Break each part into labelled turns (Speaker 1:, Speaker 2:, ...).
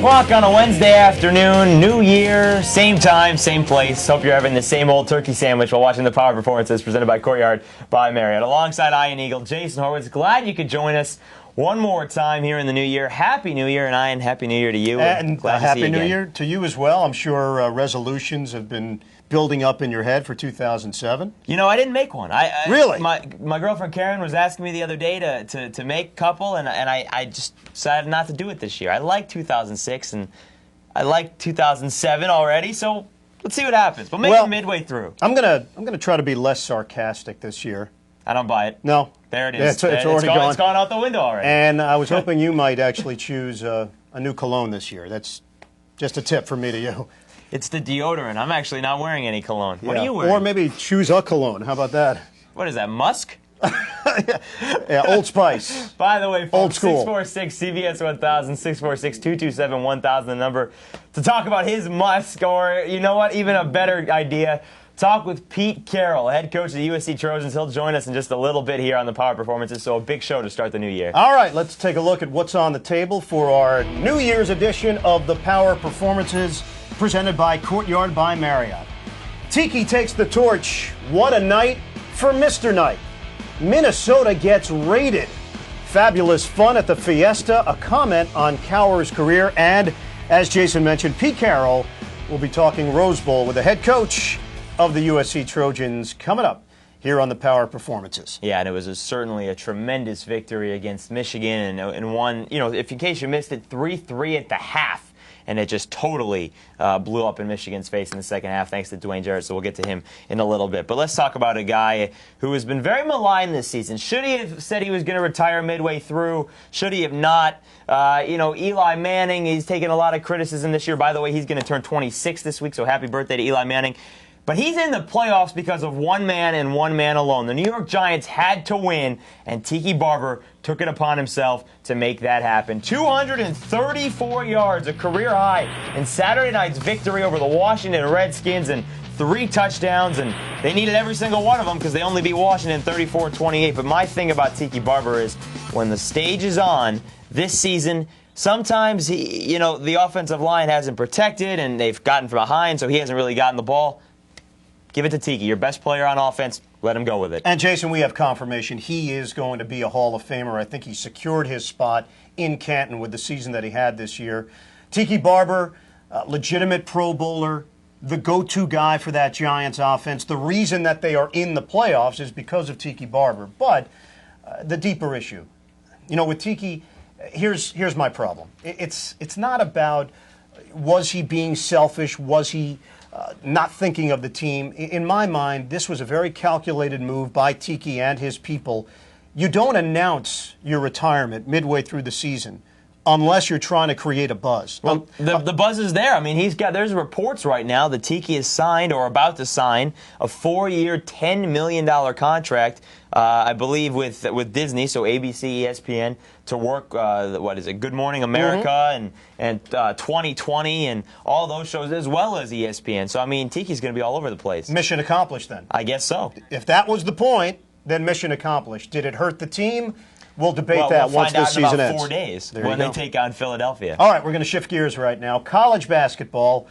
Speaker 1: o'clock on a Wednesday afternoon, new year, same time, same place. Hope you're having the same old turkey sandwich while watching the Power Performances presented by Courtyard by Marriott. Alongside Ian Eagle, Jason Horowitz, glad you could join us one more time here in the new year. Happy New Year, and Ian, Happy New Year to you.
Speaker 2: And Happy New Year to you as well. I'm sure resolutions have been building up in your head for 2007.
Speaker 1: You know, I didn't make one.
Speaker 2: Really?
Speaker 1: My girlfriend Karen was asking me the other day to make a couple, and I just decided not to do it this year. I like 2006, and I like 2007 already, so let's see what happens. We'll make it midway through.
Speaker 2: I'm gonna try to be less sarcastic this year.
Speaker 1: I don't buy it.
Speaker 2: No.
Speaker 1: There it is.
Speaker 2: It's already gone.
Speaker 1: It's gone out the window already.
Speaker 2: And I was hoping you might actually choose a new cologne this year. That's just a tip from me to you.
Speaker 1: It's the deodorant. I'm actually not wearing any cologne. What are you wearing?
Speaker 2: Or maybe choose a cologne. How about that?
Speaker 1: What is that, musk?
Speaker 2: Yeah, Old Spice.
Speaker 1: By the way, folks,
Speaker 2: Old school.
Speaker 1: 646-CBS-1000, 646-227-1000, the number to talk about his musk, or, you know what, even a better idea, talk with Pete Carroll, head coach of the USC Trojans. He'll join us in just a little bit here on the Power Performances, so a big show to start the new year.
Speaker 2: All right, let's take a look at what's on the table for our New Year's edition of the Power Performances presented by Courtyard by Marriott. Tiki takes the torch. What a night for Mr. Knight. Minnesota gets raided. Fabulous fun at the Fiesta, a comment on Cowher's career, and as Jason mentioned, Pete Carroll will be talking Rose Bowl with the head coach of the USC Trojans coming up here on the Power Performances.
Speaker 1: Yeah, and it was certainly a tremendous victory against Michigan, and one, you know, if in case you missed it, 3-3 at the half. And it just totally blew up in Michigan's face in the second half, thanks to Dwayne Jarrett, so we'll get to him in a little bit. But let's talk about a guy who has been very maligned this season. Should he have said he was going to retire midway through? Should he have not? You know, Eli Manning, he's taken a lot of criticism this year. By the way, he's going to turn 26 this week, so happy birthday to Eli Manning. But he's in the playoffs because of one man and one man alone. The New York Giants had to win, and Tiki Barber took it upon himself to make that happen. 234 yards, a career high, in Saturday night's victory over the Washington Redskins, and 3 touchdowns, and they needed every single one of them because they only beat Washington 34-28. But my thing about Tiki Barber is when the stage is on this season, sometimes the offensive line hasn't protected, and they've gotten from behind, so he hasn't really gotten the ball. Give it to Tiki, your best player on offense. Let him go with it.
Speaker 2: And, Jason, we have confirmation he is going to be a Hall of Famer. I think he secured his spot in Canton with the season that he had this year. Tiki Barber, legitimate Pro Bowler, the go-to guy for that Giants offense. The reason that they are in the playoffs is because of Tiki Barber. But the deeper issue, you know, with Tiki, here's my problem. It's not about was he being selfish, was he not thinking of the team. In my mind, this was a very calculated move by Tiki and his people. You don't announce your retirement midway through the season unless you're trying to create a buzz.
Speaker 1: Well, the buzz is there. I mean, there's reports right now that Tiki has signed or about to sign a 4-year, $10 million contract, I believe, with Disney, so ABC, ESPN, to work, Good Morning America and 2020 and all those shows, as well as ESPN. So, I mean, Tiki's going to be all over the place.
Speaker 2: Mission accomplished, then.
Speaker 1: I guess so.
Speaker 2: If that was the point, then mission accomplished. Did it hurt the team? We'll debate that once this season ends.
Speaker 1: We'll find out in about 4 days when they take on Philadelphia.
Speaker 2: All right, we're going to shift gears right now. College basketball.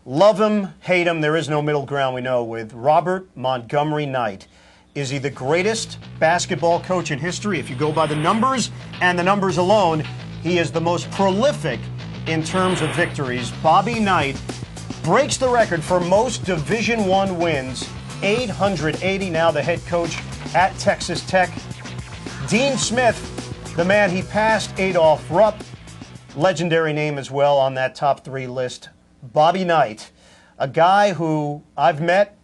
Speaker 2: Love him, hate him. There is no middle ground, we know, with Robert Montgomery Knight. Is he the greatest basketball coach in history? If you go by the numbers and the numbers alone, he is the most prolific in terms of victories. Bobby Knight breaks the record for most Division I wins, 880, now the head coach at Texas Tech. Dean Smith, the man he passed, Adolph Rupp, legendary name as well on that top 3 list. Bobby Knight, a guy who I've met,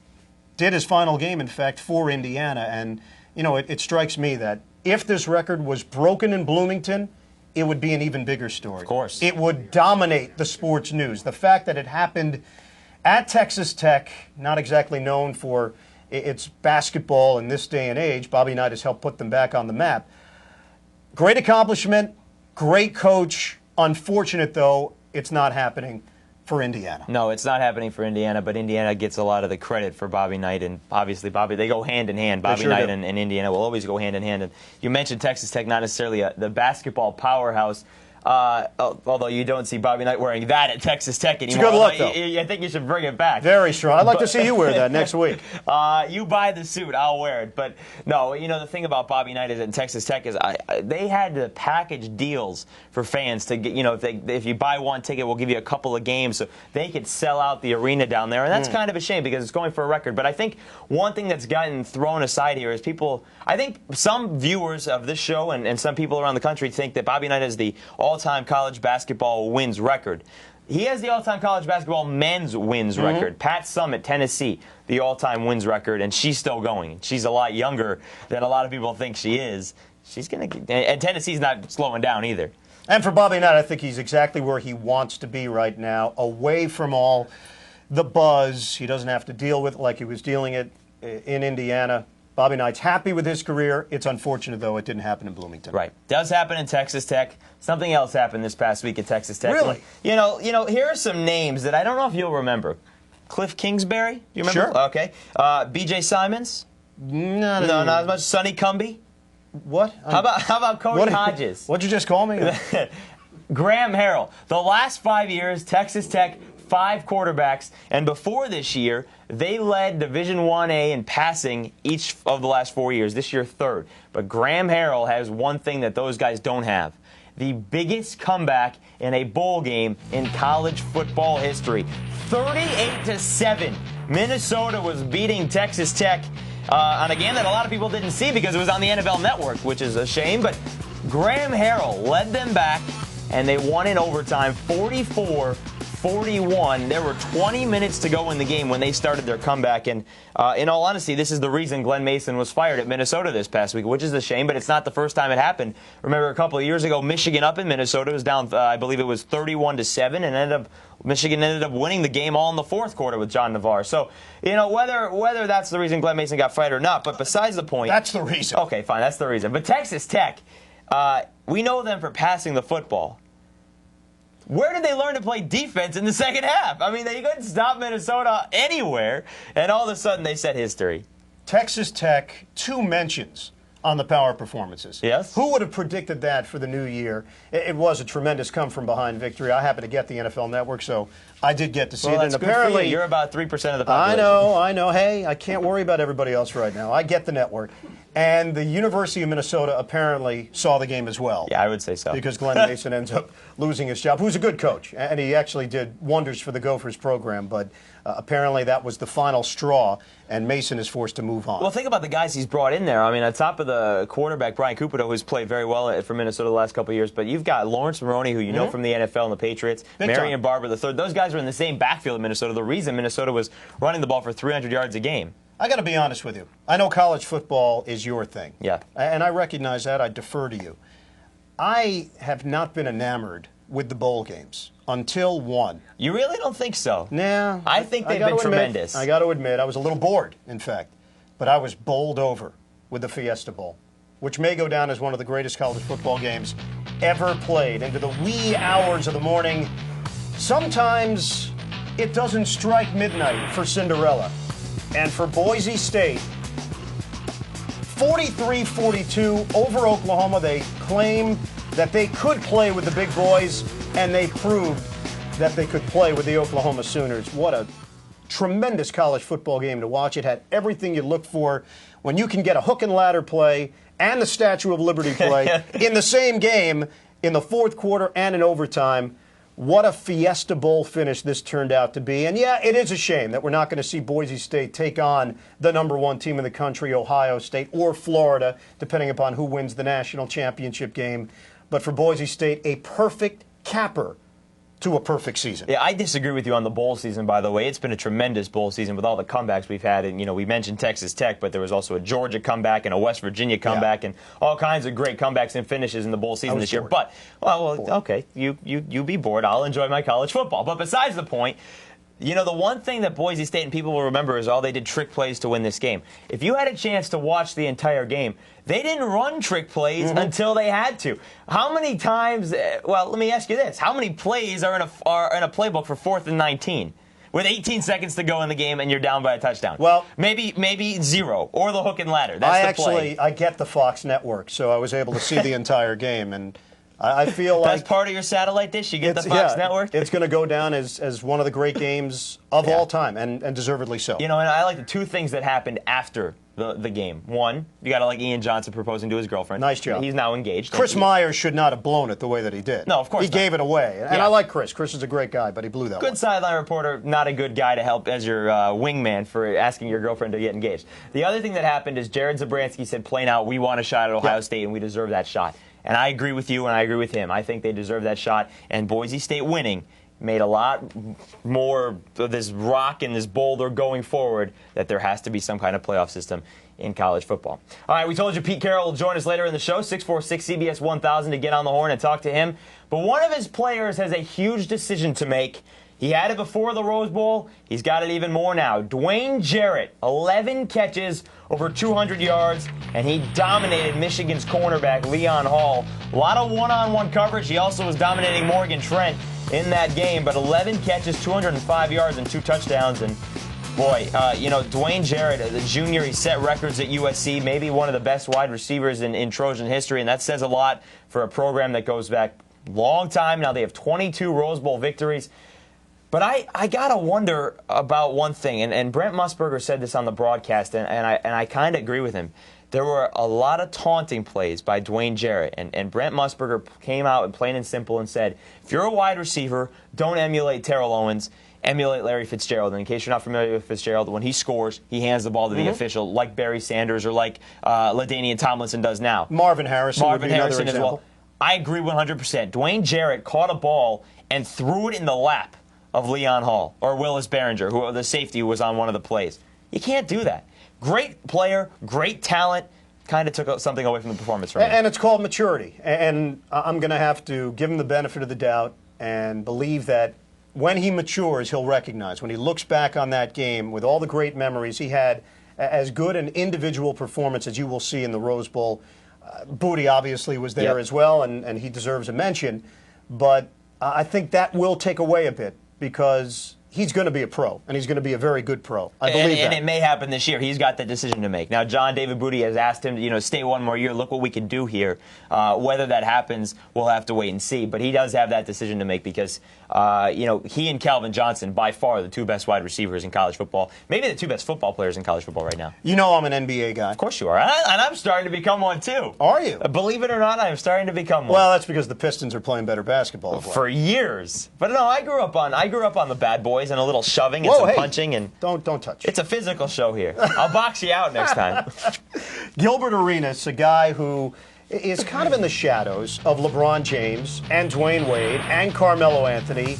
Speaker 2: did his final game, in fact, for Indiana. And, you know, it strikes me that if this record was broken in Bloomington, it would be an even bigger story.
Speaker 1: Of course.
Speaker 2: It would dominate the sports news. The fact that it happened at Texas Tech, not exactly known for its basketball in this day and age, Bobby Knight has helped put them back on the map. Great accomplishment, great coach. Unfortunate, though, it's not happening for Indiana.
Speaker 1: No, it's not happening for Indiana, but Indiana gets a lot of the credit for Bobby Knight, and obviously they go hand in hand. Bobby Knight and Indiana will always go hand in hand. And you mentioned Texas Tech, not necessarily the basketball powerhouse. Although you don't see Bobby Knight wearing that at Texas Tech anymore.
Speaker 2: It's a good look, though.
Speaker 1: I think you should bring it back.
Speaker 2: Very strong. I'd like to see you wear that next week.
Speaker 1: You buy the suit, I'll wear it. But no, the thing about Bobby Knight is at Texas Tech is they had to package deals for fans to get, if you buy one ticket, we'll give you a couple of games so they could sell out the arena down there. And that's kind of a shame because it's going for a record. But I think one thing that's gotten thrown aside here is I think some viewers of this show and some people around the country think that Bobby Knight has the all-time college basketball wins record. He has the all-time college basketball men's wins record. Pat Summitt, Tennessee, the all-time wins record, and she's still going. She's a lot younger than a lot of people think she is. And Tennessee's not slowing down either.
Speaker 2: And for Bobby Knight, I think he's exactly where he wants to be right now, away from all the buzz. He doesn't have to deal with it like he was dealing it in Indiana. Bobby Knight's happy with his career. It's unfortunate, though, it didn't happen in Bloomington.
Speaker 1: Right. Does happen in Texas Tech. Something else happened this past week at Texas Tech.
Speaker 2: Really?
Speaker 1: Here are some names that I don't know if you'll remember. Cliff Kingsbury? Do you remember?
Speaker 2: Sure.
Speaker 1: Okay. B.J. Simons?
Speaker 2: No,
Speaker 1: not as much. Sonny Cumbie?
Speaker 2: What?
Speaker 1: How about Cody Hodges?
Speaker 2: What'd you just call me?
Speaker 1: Graham Harrell. The last 5 years, Texas Tech, 5 quarterbacks, and before this year, they led Division 1A in passing each of the last 4 years. This year, 3rd. But Graham Harrell has one thing that those guys don't have. The biggest comeback in a bowl game in college football history. 38-7. Minnesota was beating Texas Tech on a game that a lot of people didn't see because it was on the NFL Network, which is a shame. But Graham Harrell led them back, and they won in overtime 44-41. There were 20 minutes to go in the game when they started their comeback. And in all honesty, this is the reason Glenn Mason was fired at Minnesota this past week, which is a shame, but it's not the first time it happened. Remember a couple of years ago, Michigan up in Minnesota was down, I believe it was 31-7, and Michigan ended up winning the game all in the 4th quarter with John Navarre. So, whether that's the reason Glenn Mason got fired or not, but besides the point.
Speaker 2: That's the reason.
Speaker 1: Okay, fine, that's the reason. But Texas Tech, we know them for passing the football. Where did they learn to play defense in the second half? I mean, they couldn't stop Minnesota anywhere, and all of a sudden they set history.
Speaker 2: Texas Tech, 2 mentions on the power performances.
Speaker 1: Yes.
Speaker 2: Who would have predicted that for the new year? It was a tremendous come-from-behind victory. I happen to get the NFL Network, so I did get to see it.
Speaker 1: That's
Speaker 2: and
Speaker 1: good
Speaker 2: apparently,
Speaker 1: for you. You're about 3% of the population.
Speaker 2: I know. Hey, I can't worry about everybody else right now. I get the network. And the University of Minnesota apparently saw the game as well.
Speaker 1: Yeah, I would say so.
Speaker 2: Because Glenn Mason ends up losing his job, who's a good coach. And he actually did wonders for the Gophers program. But apparently that was the final straw, and Mason is forced to move on.
Speaker 1: Well, think about the guys he's brought in there. I mean, on top of the quarterback, Brian Cupido, who's played very well for Minnesota the last couple of years. But you've got Lawrence Maroney, who you know from the NFL and the Patriots. Marion Barber III. Those guys were in the same backfield in Minnesota. The reason Minnesota was running the ball for 300 yards a game.
Speaker 2: I got to be honest with you. I know college football is your thing.
Speaker 1: Yeah.
Speaker 2: And I recognize that. I defer to you. I have not been enamored with the bowl games until one.
Speaker 1: You really don't think so?
Speaker 2: Nah.
Speaker 1: I think they've been tremendous.
Speaker 2: I got to admit, I was a little bored, in fact. But I was bowled over with the Fiesta Bowl, which may go down as one of the greatest college football games ever played. Into the wee hours of the morning. Sometimes it doesn't strike midnight for Cinderella. And for Boise State, 43-42 over Oklahoma. They claim that they could play with the big boys, and they proved that they could play with the Oklahoma Sooners. What a tremendous college football game to watch. It had everything you look for when you can get a hook and ladder play and the Statue of Liberty play in the same game in the 4th quarter and in overtime. What a Fiesta Bowl finish this turned out to be. And yeah, it is a shame that we're not going to see Boise State take on the #1 team in the country, Ohio State, or Florida, depending upon who wins the national championship game. But for Boise State, a perfect capper to a perfect season.
Speaker 1: Yeah, I disagree with you on the bowl season, by the way. It's been a tremendous bowl season with all the comebacks we've had. And, we mentioned Texas Tech, but there was also a Georgia comeback and a West Virginia comeback and all kinds of great comebacks and finishes in the bowl season this year. But, okay, you be bored. I'll enjoy my college football. But besides the point, the one thing that Boise State and people will remember is all they did trick plays to win this game. If you had a chance to watch the entire game, they didn't run trick plays until they had to. How many times, let me ask you this. How many plays are in a playbook for 4th and 19? With 18 seconds to go in the game and you're down by a touchdown.
Speaker 2: Well,
Speaker 1: maybe 0 or the hook and ladder. That's the play.
Speaker 2: I get the Fox network, so I was able to see the entire game, and I feel like
Speaker 1: that's part of your satellite dish. You get the Fox Network.
Speaker 2: It's going to go down as one of the great games of all time, and deservedly so.
Speaker 1: You know, and I like the two things that happened after the game. One, you got to like Ian Johnson proposing to his girlfriend.
Speaker 2: Nice job.
Speaker 1: He's now engaged.
Speaker 2: Chris Myers should not have blown it the way that he did.
Speaker 1: No, of course
Speaker 2: he
Speaker 1: not.
Speaker 2: gave it away, and I like Chris. Chris is a great guy, but he blew that one.
Speaker 1: Good sideline reporter, not a good guy to help as your wingman for asking your girlfriend to get engaged. The other thing that happened is Jared Zabransky said plain out, we want a shot at Ohio State, and we deserve that shot. And I agree with you, and I agree with him. I think they deserve that shot, and Boise State winning made a lot more of this rock and this boulder going forward that there has to be some kind of playoff system in college football. All right, we told you Pete Carroll will join us later in the show, 646-CBS-1000 to get on the horn and talk to him. But one of his players has a huge decision to make. He had it before the Rose Bowl. He's got it even more now. Dwayne Jarrett, 11 catches, over 200 yards, and he dominated Michigan's cornerback, Leon Hall. A lot of one-on-one coverage. He also was dominating Morgan Trent in that game, but 11 catches, 205 yards, and 2 touchdowns. And boy, you know, Dwayne Jarrett, the junior, he set records at USC, maybe one of the best wide receivers in Trojan history, and that says a lot for a program that goes back a long time. Now they have 22 Rose Bowl victories. But I got to wonder about one thing, and Brent Musburger said this on the broadcast, and I kind of agree with him. There were a lot of taunting plays by Dwayne Jarrett, and Brent Musburger came out and plain and simple and said, if you're a wide receiver, don't emulate Terrell Owens, emulate Larry Fitzgerald. And in case you're not familiar with Fitzgerald, when he scores, he hands the ball to the official, like Barry Sanders or like LaDainian Tomlinson does now.
Speaker 2: Marvin Harrison would be another
Speaker 1: as
Speaker 2: example.
Speaker 1: well. I agree 100%. Dwayne Jarrett caught a ball and threw it in the lap of Leon Hall or Willis Behringer, who the safety who was on one of the plays. You can't do that. Great player, great talent, kind of took something away from the performance from him.
Speaker 2: And it's called maturity. And I'm going to have to give him the benefit of the doubt and believe that when he matures, he'll recognize. When he looks back on that game with all the great memories, he had as good an individual performance as you will see in the Rose Bowl. Booty obviously was there as well, and he deserves a mention. But I think that will take away a bit, because he's going to be a pro, and he's going to be a very good pro. I believe that.
Speaker 1: And it may happen this year. He's got the decision to make. Now, John David Booty has asked him to, stay one more year. Look what we can do here. Whether that happens, we'll have to wait and see. But he does have that decision to make because, he and Calvin Johnson, by far the two best wide receivers in college football, maybe the two best football players in college football right now.
Speaker 2: You know I'm an NBA guy.
Speaker 1: Of course you are. And I'm starting to become one, too.
Speaker 2: Are you?
Speaker 1: Believe it or not, I'm starting to become one.
Speaker 2: Well, that's because the Pistons are playing better basketball.
Speaker 1: For years. But no, I grew up on the bad boys and a little shoving and some punching. And
Speaker 2: don't touch.
Speaker 1: It's a physical show here. I'll box you out next time.
Speaker 2: Gilbert Arenas, a guy who is kind of in the shadows of LeBron James and Dwayne Wade and Carmelo Anthony,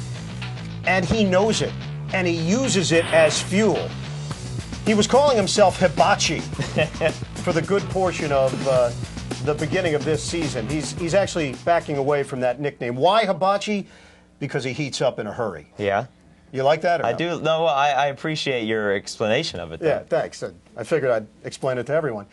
Speaker 2: and he knows it, and he uses it as fuel. He was calling himself Hibachi for the good portion of the beginning of this season. He's actually backing away from that nickname. Why Hibachi? Because he heats up in a hurry.
Speaker 1: Yeah.
Speaker 2: You like that? Or
Speaker 1: I
Speaker 2: no?
Speaker 1: do. No, I appreciate your explanation of it, though.
Speaker 2: Yeah, thanks. I figured I'd explain it to everyone.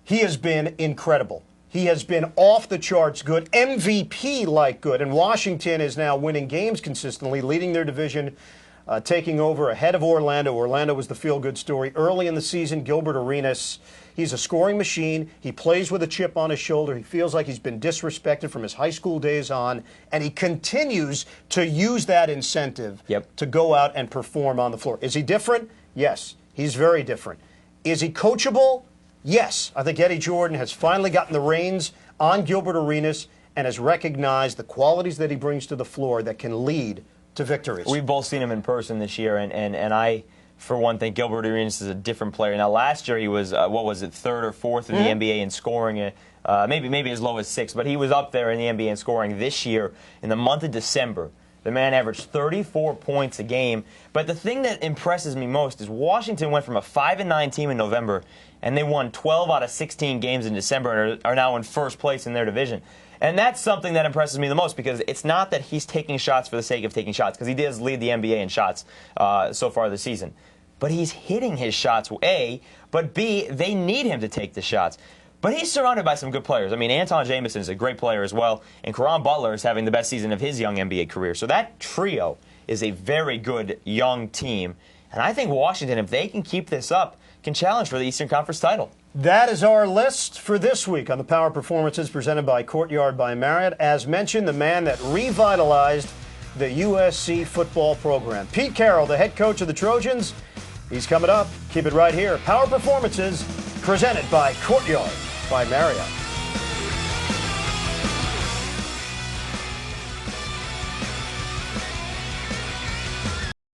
Speaker 2: He has been incredible. He has been off the charts good, MVP-like good, and Washington is now winning games consistently, leading their division, taking over ahead of Orlando. Orlando was the feel-good story early in the season. Gilbert Arenas, he's a scoring machine. He plays with a chip on his shoulder. He feels like he's been disrespected from his high school days on, and he continues to use that incentive to go out and perform on the floor. Is he different? Yes, he's very different. Is he coachable? Yes. I think Eddie Jordan has finally gotten the reins on Gilbert Arenas and has recognized the qualities that he brings to the floor that can lead to victories.
Speaker 1: We've both seen him in person this year, and I, for one, think Gilbert Arenas is a different player. Now, last year he was, third or fourth in the NBA in scoring, maybe as low as 6, but he was up there in the NBA in scoring. This year, in the month of December, the man averaged 34 points a game. But the thing that impresses me most is Washington went from a 5-9 team in November, and they won 12 out of 16 games in December and are now in first place in their division. And that's something that impresses me the most, because it's not that he's taking shots for the sake of taking shots, because he does lead the NBA in shots so far this season. But he's hitting his shots, A, but B, they need him to take the shots. But he's surrounded by some good players. I mean, Anton Jameson is a great player as well, and Caron Butler is having the best season of his young NBA career. So that trio is a very good young team. And I think Washington, if they can keep this up, can challenge for the Eastern Conference title.
Speaker 2: That is our list for this week on the Power Performances presented by Courtyard by Marriott. As mentioned, the man that revitalized the USC football program. Pete Carroll, the head coach of the Trojans. He's coming up. Keep it right here. Power Performances presented by Courtyard by Marriott.